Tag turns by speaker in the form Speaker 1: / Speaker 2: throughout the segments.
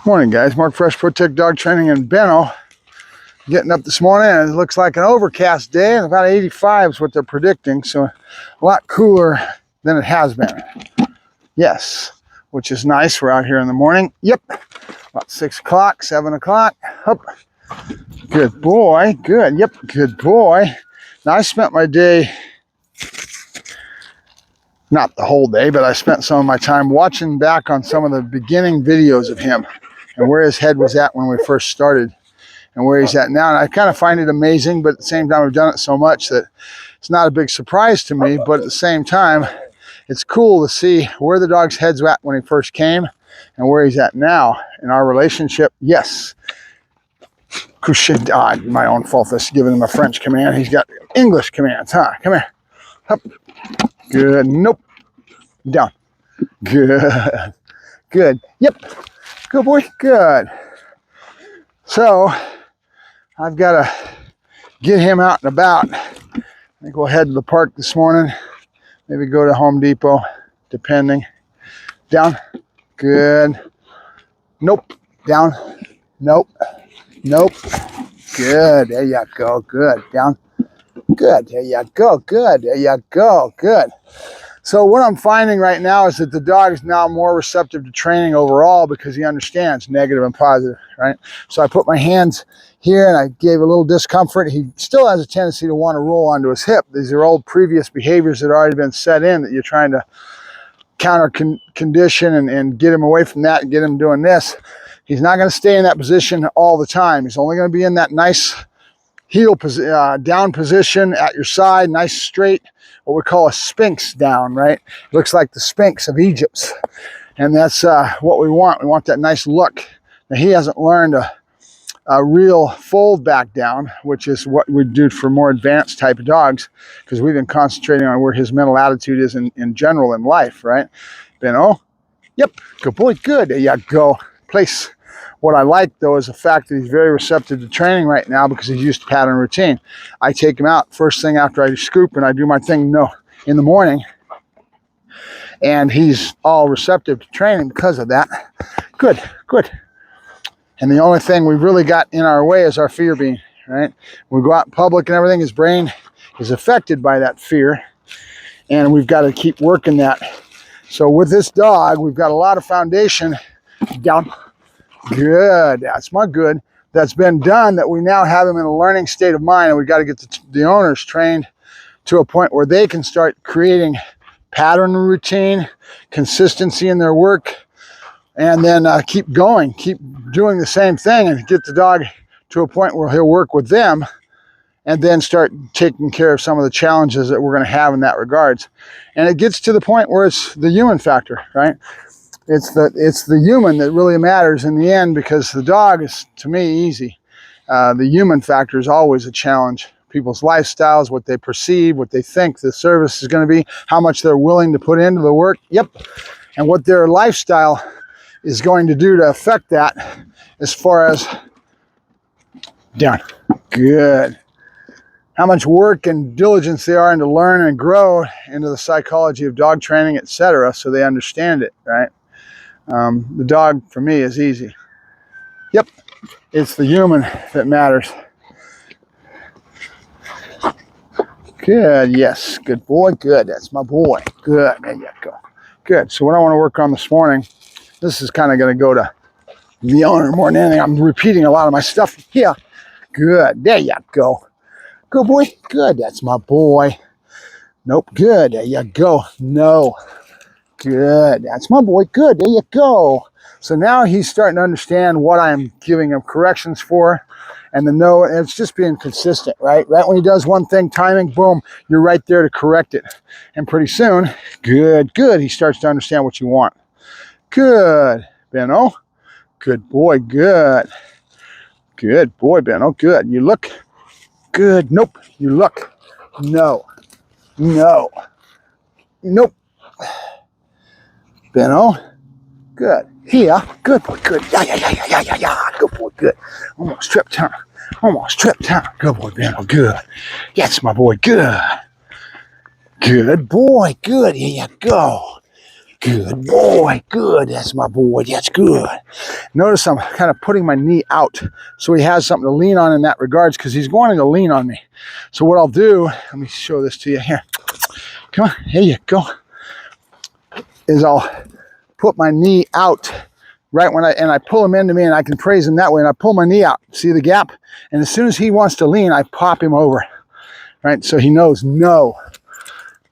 Speaker 1: Morning, guys. Mark Fresh Protect Dog Training in Benno. Getting up this morning, and it looks like an overcast day, and about 85 is what they're predicting, so a lot cooler than it has been. Yes, which is nice. We're out here in the morning. Yep, about 6 o'clock, 7 o'clock. Up. Good boy. Good. Yep, good boy. Now, I spent my day, not the whole day, but I spent some of my time watching back on some of the beginning videos of him and where his head was at when we first started and where he's at now. And I kind of find it amazing, but at the same time, we've done it so much that it's not a big surprise to me. But at the same time, it's cool to see where the dog's head's at when he first came and where he's at now in our relationship. Yes. My own fault. This giving him a French command. He's got English commands, huh? Come here. Up. Good. Nope. Down. Good. Good. Yep. Good boy. Good. So I've got to get him out and about. I think we'll head to the park this morning. Maybe go to Home Depot, depending. Down. Good. Nope. Down. Nope. Nope. Good. There you go. Good. Down. Good. There you go. Good. There you go. Good. So what I'm finding right now is that the dog is now more receptive to training overall because he understands negative and positive, right? So I put my hands here and I gave a little discomfort. He still has a tendency to want to roll onto his hip. These are old previous behaviors that have already been set in that you're trying to counter condition and get him away from that and get him doing this. He's not going to stay in that position all the time. He's only going to be in that nice heel down position at your side, nice straight, what we call a sphinx down, right? Looks like the Sphinx of Egypt. And that's what we want. We want that nice look. Now, he hasn't learned a real fold back down, which is what we do for more advanced type of dogs, because we've been concentrating on where his mental attitude is in general in life, right? Benno? Yep, good boy, good. There you go. Place. What I like, though, is the fact that he's very receptive to training right now because he's used to pattern routine. I take him out first thing after I scoop and I do my thing in the morning. And he's all receptive to training because of that. Good, good. And the only thing we've really got in our way is our fear being, right? When we go out in public and everything, his brain is affected by that fear. And we've got to keep working that. So with this dog, we've got a lot of foundation down. Good. That's my good. That's been done, that we now have him in a learning state of mind, and we've got to get the owners trained to a point where they can start creating pattern routine, consistency in their work, and then keep going, keep doing the same thing and get the dog to a point where he'll work with them and then start taking care of some of the challenges that we're going to have in that regards. And it gets to the point where it's the human factor, right? It's the human that really matters in the end, because the dog is, to me, easy. The human factor is always a challenge. People's lifestyles, what they perceive, what they think the service is going to be, how much they're willing to put into the work. Yep. And what their lifestyle is going to do to affect that as far as down. Good. How much work and diligence they are into learn and grow into the psychology of dog training, etc., so they understand it, right? The dog, for me, is easy. Yep, it's the human that matters. Good, yes, good boy, good. That's my boy. Good, there you go. Good, so what I want to work on this morning, this is kind of going to go to the owner more than anything. I'm repeating a lot of my stuff here. Good, there you go. Good boy, good, that's my boy. Nope, good, there you go. No. Good. That's my boy. Good. There you go. So now he's starting to understand what I'm giving him corrections for, and it's just being consistent, right? Right when he does one thing, timing, boom, you're right there to correct it. And pretty soon, good, good, he starts to understand what you want. Good, Benno. Good boy. Good. Good boy, Benno. Good. You look. Good. Nope. You look. No. No. Nope. Benno, good. Here, good boy, good. Yeah. Good boy, good. Almost trip time. Almost trip time. Good boy, Benno, good. Yes, my boy, good. Good boy, good. Here you go. Good boy. Good. That's my boy. That's good. Notice I'm kind of putting my knee out so he has something to lean on in that regards because he's wanting to lean on me. So what I'll do, let me show this to you here. Come on. Here you go. Is I'll put my knee out right when I pull him into me and I can praise him that way. And I pull my knee out. See the gap? And as soon as he wants to lean, I pop him over. Right? So he knows no.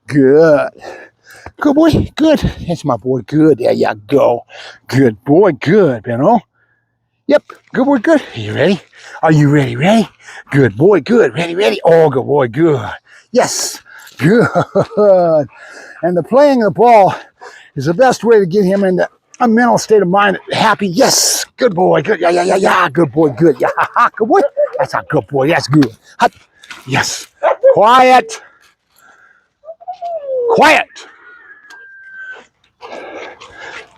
Speaker 1: Good. Good boy. Good. That's my boy. Good. There you go. Good boy. Good, Benno. Yep. Good boy. Good. Are you ready? Are you ready? Ready? Good boy. Good. Ready? Ready? Oh, good boy. Good. Yes. Good. And the playing the ball is the best way to get him into a mental state of mind. Happy. Yes. Good boy. Good. Yeah, yeah, yeah, yeah. Good boy. Good. Yeah. Good boy. That's a good boy. That's good. Hut. Yes. Quiet. Quiet.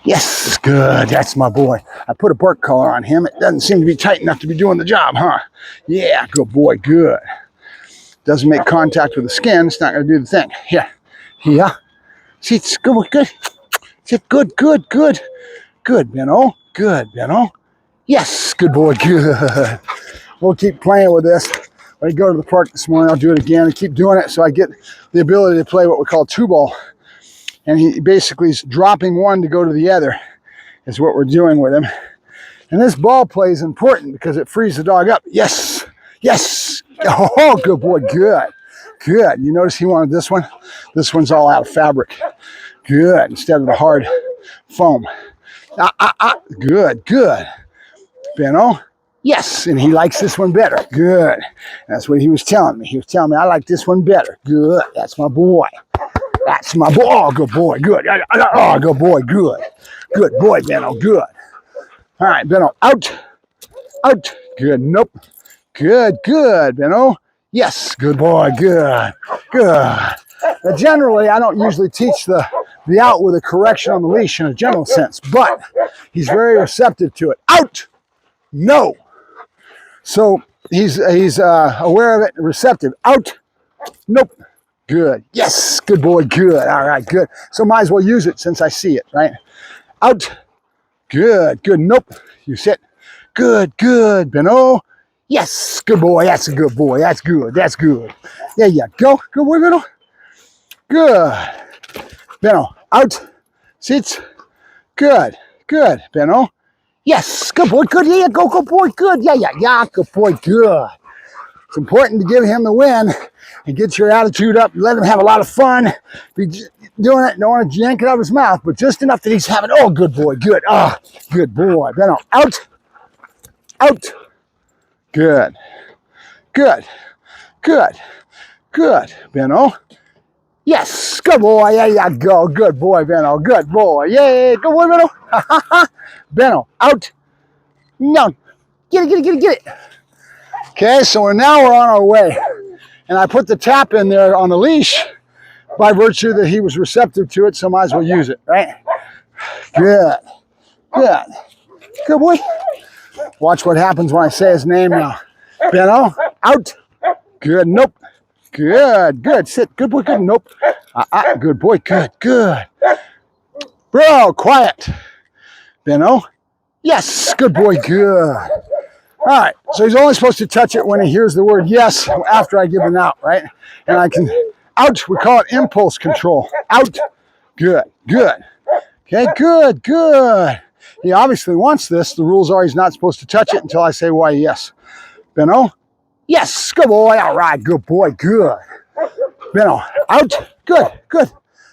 Speaker 1: Yes, good. That's my boy. I put a bark collar on him. It doesn't seem to be tight enough to be doing the job, huh? Yeah, good boy. Good. Doesn't make contact with the skin. It's not going to do the thing. Here. Yeah. See, it's good. Good. Sit. Good. Good. Good. Good, Benno. Good, Benno. Yes, good boy. Good. We'll keep playing with this. When I go to the park this morning, I'll do it again and keep doing it so I get the ability to play what we call two ball. And he basically is dropping one to go to the other is what we're doing with him. And this ball play is important because it frees the dog up. Yes. Yes. Oh, good boy. Good. Good. You notice he wanted this one? This one's all out of fabric. Good. Instead of the hard foam. Good. Good. Benno. Yes. And he likes this one better. Good. That's what he was telling me. He was telling me I like this one better. Good. That's my boy. That's my boy. Oh, good boy. Good. Oh, good boy. Good. Good boy, Benno. Good. All right, Benno. Out. Out. Good. Nope. Good. Good, Benno. Yes. Good boy. Good. Good. Now, generally, I don't usually teach the out with a correction on the leash in a general sense, but he's very receptive to it. Out. No. So he's aware of it, receptive. Out. Nope. Good. Yes. Good boy. Good. All right. Good. So might as well use it since I see it, right? Out. Good. Good. Nope. You sit. Good. Good. Benno. Yes. Good boy. That's a good boy. That's good. That's good. There you go. Good boy, Benno. Good. Benno. Out. Sits. Good. Good. Benno. Yes. Good boy. Good. Yeah. Go. Good boy. Good. Yeah. Yeah. Yeah. Good boy. Good. It's important to give him the win and get your attitude up and let him have a lot of fun. Be doing it, don't want to yank it out of his mouth, but just enough that he's having, oh, good boy, good. Ah, oh, good boy. Benno, out. Out. Good. Good. Good. Good. Benno. Yes. Good boy. There you go. Good boy, Benno. Good boy. Yay. Good boy, Benno. Benno, out. No. Get it, get it, get it, get it. Okay, so we're on our way. And I put the tap in there on the leash by virtue that he was receptive to it, so might as well use it, right? Good. Good. Good boy. Watch what happens when I say his name now. Benno, out. Good. Nope. Good. Good. Sit. Good boy. Good. Nope. Good boy. Good. Good. Bro, quiet. Benno. Yes. Good boy. Good. All right, so he's only supposed to touch it when he hears the word yes after I give him out, right? And I can, out, we call it impulse control. Out, good, good. Okay, good, good. He obviously wants this. The rules are he's not supposed to touch it until I say why yes. Benno, yes, good boy, all right, good boy, good. Benno, out, good, good.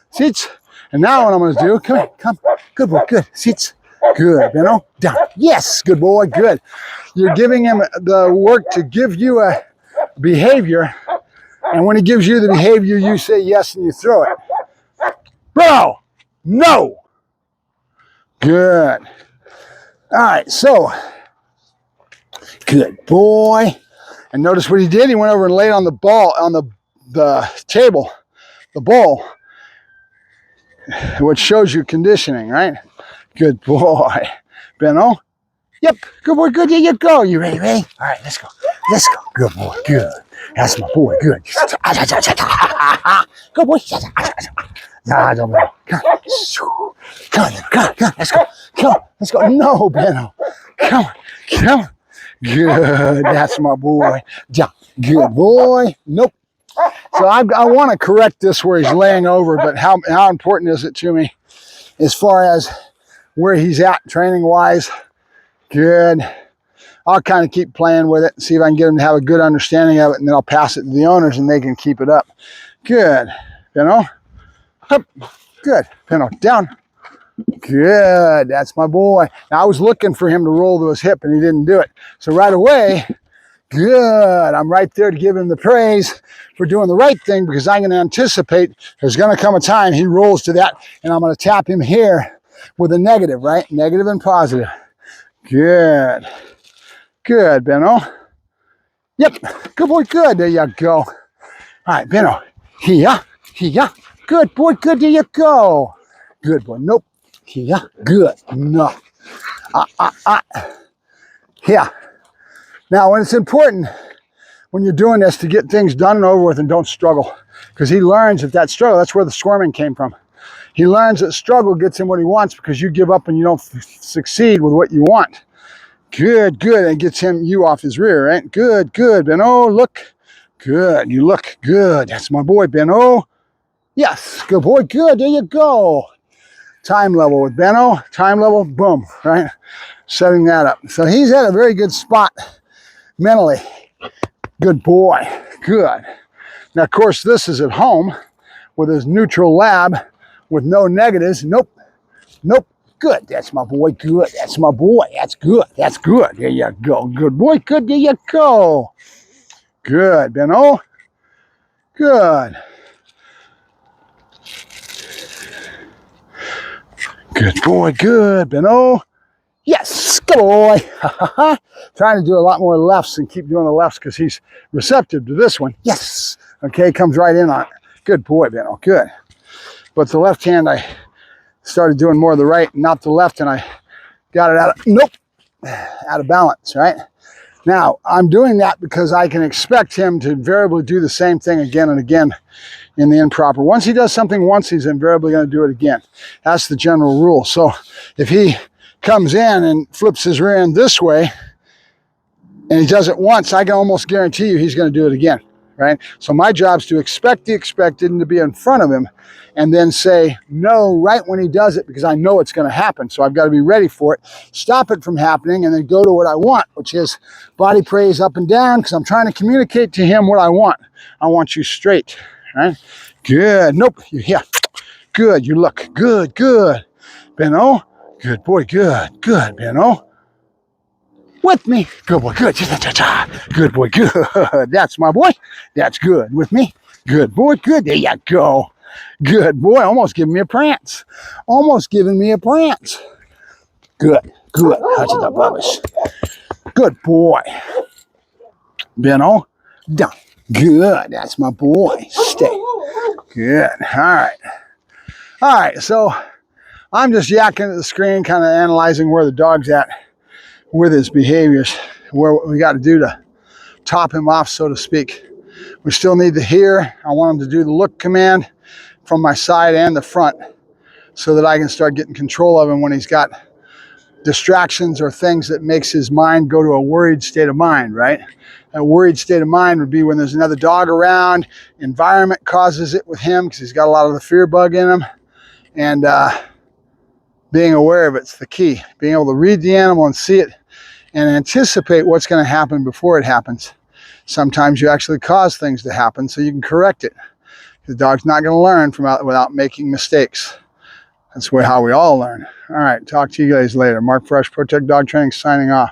Speaker 1: Seats. And now what I'm gonna do, come here, come, good boy, good, seats. Good, Benno, down. Yes, good boy, good. You're giving him the work to give you a behavior, and when he gives you the behavior, you say yes and you throw it. Bro, no. Good. All right, so, good boy. And notice what he did. He went over and laid on the ball, on the table, the bowl, which shows you conditioning, right? Good boy. Benno? Yep. Good boy. Good. There you go. You ready? Ready? All right. Let's go. Let's go. Good boy. Good. That's my boy. Good. Good boy. Yeah, don't Benno. Come on. Come on, come on, come on. Let's go. Come on, let's go. No, Benno. Come on, come on. Good. That's my boy. Down. Good boy. Nope. So I want to correct this where he's laying over, but how important is it to me as far as where he's at training-wise? Good. I'll kind of keep playing with it and see if I can get him to have a good understanding of it, and then I'll pass it to the owners and they can keep it up. Good. Benno. Up. Good. Benno. Down. Good. That's my boy. Now, I was looking for him to roll to his hip and he didn't do it. So right away, good. I'm right there to give him the praise for doing the right thing, because I'm going to anticipate there's going to come a time he rolls to that and I'm going to tap him here with a negative, right? Negative and positive. Good. Good, Benno. Yep. Good boy. Good. There you go. All right, Benno. Here. Here. Good boy. Good. There you go. Good boy. Nope. Here. Good. No. Here. Now, when it's important, when you're doing this, to get things done and over with and don't struggle. Because he learns that struggle, that's where the squirming came from. He learns that struggle gets him what he wants, because you give up and you don't succeed with what you want. Good, good. And gets you off his rear, right? Good, good. Benno, look. Good. You look good. That's my boy, Benno. Yes. Good boy. Good. There you go. Time level with Benno. Time level. Boom. Right? Setting that up. So he's at a very good spot mentally. Good boy. Good. Now, of course, this is at home with his neutral lab with no negatives. Nope. Nope. Good. That's my boy. Good. That's my boy. That's good. That's good. There you go. Good boy. Good. There you go. Good, Benno. Good. Good boy. Good, Benno. Yes. Good boy. Trying to do a lot more lefts and keep doing the lefts because he's receptive to this one. Yes. Okay. Comes right in on it. Good boy, Benno. Good. But the left hand, I started doing more of the right, not the left, and I got it out of balance, right? Now, I'm doing that because I can expect him to invariably do the same thing again and again in the improper. Once he does something once, he's invariably going to do it again. That's the general rule. So if he comes in and flips his rear end this way, and he does it once, I can almost guarantee you he's going to do it again, right? So my job is to expect the expected and to be in front of him, and then say no right when he does it, because I know it's going to happen. So I've got to be ready for it, stop it from happening, and then go to what I want, which is body praise up and down, because I'm trying to communicate to him what I want. I want you straight, right? Good. Nope. You're here. Good. You look good. Good. Benno. Good boy. Good. Good. Benno. With me. Good boy. Good. Good boy. Good. That's my boy. That's good. With me. Good boy. Good. There you go. Good boy. Almost giving me a prance. Almost giving me a prance. Good. Good. How's it up, Bubba's? Good boy. Benno. Down. Good. That's my boy. Stay. Good. All right. All right. So I'm just yakking at the screen, kind of analyzing where the dog's at with his behaviors, what we got to do to top him off, so to speak. We still need the hear. I want him to do the look command from my side and the front, so that I can start getting control of him when he's got distractions or things that makes his mind go to a worried state of mind, right? A worried state of mind would be when there's another dog around, environment causes it with him because he's got a lot of the fear bug in him, and being aware of it's the key. Being able to read the animal and see it and anticipate what's going to happen before it happens. Sometimes you actually cause things to happen so you can correct it. The dog's not going to learn without making mistakes. That's how we all learn. All right, talk to you guys later. Mark Fresh, Protect Dog Training, signing off.